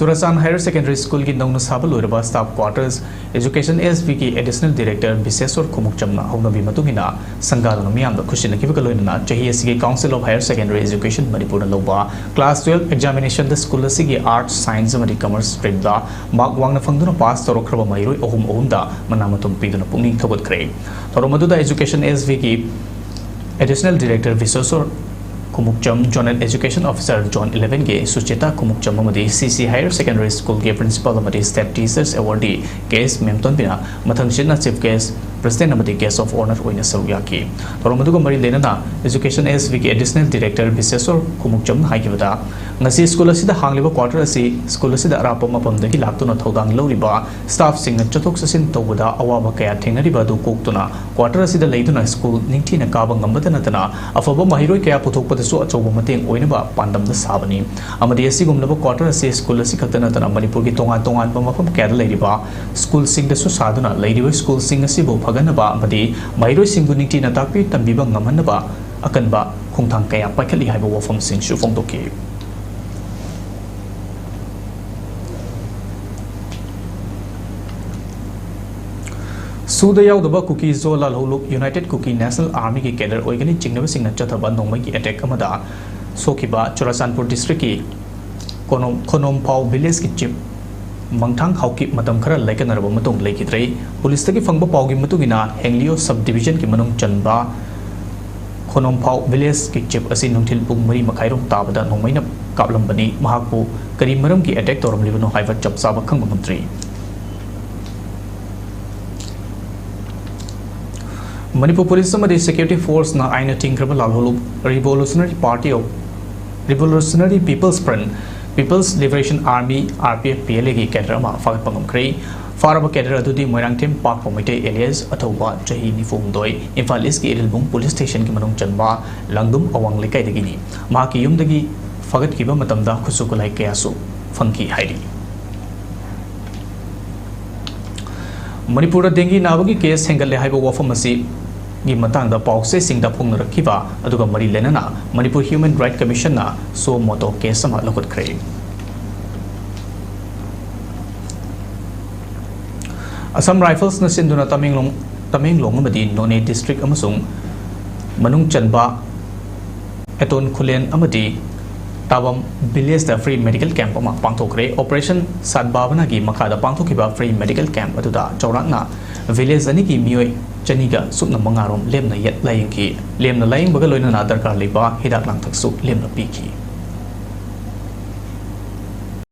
Surasan Higher Secondary School की नौन साबल लोरबा स्टाफ क्वार्टर्स एजुकेशन एसवी की एडिशनल डायरेक्टर बिसेसोर खुमुकचमना हौनबी मतुगिना संगादन मियाम द खुशिन की बकलोइना चाहिए एसगी council of higher secondary education Manipur लौबा क्लास 12 एग्जामिनेशन द स्कूल असिगी आर्ट्स साइंस अमदी कॉमर्स स्ट्रीम दा मार्क वांगना फंगदुना पास तौरखरबा महिरोय अहुम अहुम दा मनामतुम पीदुना पुंगिंग थोगतखरे तौरमदुदा एजुकेशन एसवी की additional director Bisesor Khumukcham zonal education officer zone 11 के सुचेता खुमुकचम अमदी सीसी हायर सेकेंडरी स्कूल के प्रिंसिपल अमदी स्टेट टीचर्स अवार्डी केस मेमतोनबिना मथंगसिना चीफ गेस्ट प्रेसिडेंट अमदी गेस्ट ऑफ ऑनर ओइना सरुयाकी तौरमदुगा मरी लेना एजुकेशन एसवी के एडिशनल डायरेक्टर बिसेसोर खुमुकचम हाइकिबदा ngasi school asida hangliba quarter asi school asida arapa mapamdagi laktuna thodang loriba staff singna chathok sasin tawada awaba kaya thengnariba du koktuna quarter asida leiduna school ningthina kaba ngambada natana afaba mahiroi kaya puthokpada su achoba mateng oinaba pandamda sabani amadi asigumlaba quarter asi school asi khatana natana manipur gi tongan tongan mafam kaya leiriba school singda su saduna leiriba school sing asi bo phaganaba amadi mahiroi singbu ningthina takpi tambiba ngamanaba akanba khongthang kaya paikali haiba wafam sing su phongdoki Sudayaudaba Cookie Zola Holuk United Cookie National Army की cadre ओइगनी चिंगनब सिंगना चथबा नोंगमै की attack अमदा सोखिबा Churachandpur district की खोनोमफाउ village की chip मंगथांग हाउकी मतम खरा लेकनरब मतों लेखिद्रे police तकी फंगबा पाउगी मतुगिना हेंगलियो sub division की मनुंग चनबा खोनोमफाउ village की chip असि नुंथिल पुंग मरी मखाइरों ताबदा नोंगमैना कापलंबनी महाकु करी मरम की अटैक तौरमलिबनो हाइवा चपसाबा खंग मंत्री Manipur Police and Security Force na aina tingkraba lalholuk Revolutionary Party of Revolutionary People's Front People's Liberation Army RPF PLA ki kadrama fagat pangamkre faraba kadra adudi moirangthem park pomite alias athoba chahi nifumdoi Imphal East ki Irilbung Police Station ki manung chanba langdum awang lekai dagini ma ki yumdagi fagat kiba matamda khusukulai kayasu fangki hairi Manipur dengi nabagi case hengal le haiba wafam asi gi matang da pause sing da phung rakhiba aduga mari lenana Manipur Human Right Commission na so moto case sama lokot khre Assam Rifles na sinduna tamelong amadi None district amasung manung chanba eton khulen amadi tabam village da free medical camp ama pangthokhre operation sadbavana gi makada pangthokiba free medical camp aduda chawrakna village ani ki mioi chaniga sukna mangarom lemna yet laying ki lemna laying baga loina na darkar leba hidak lang thaksu lemna piki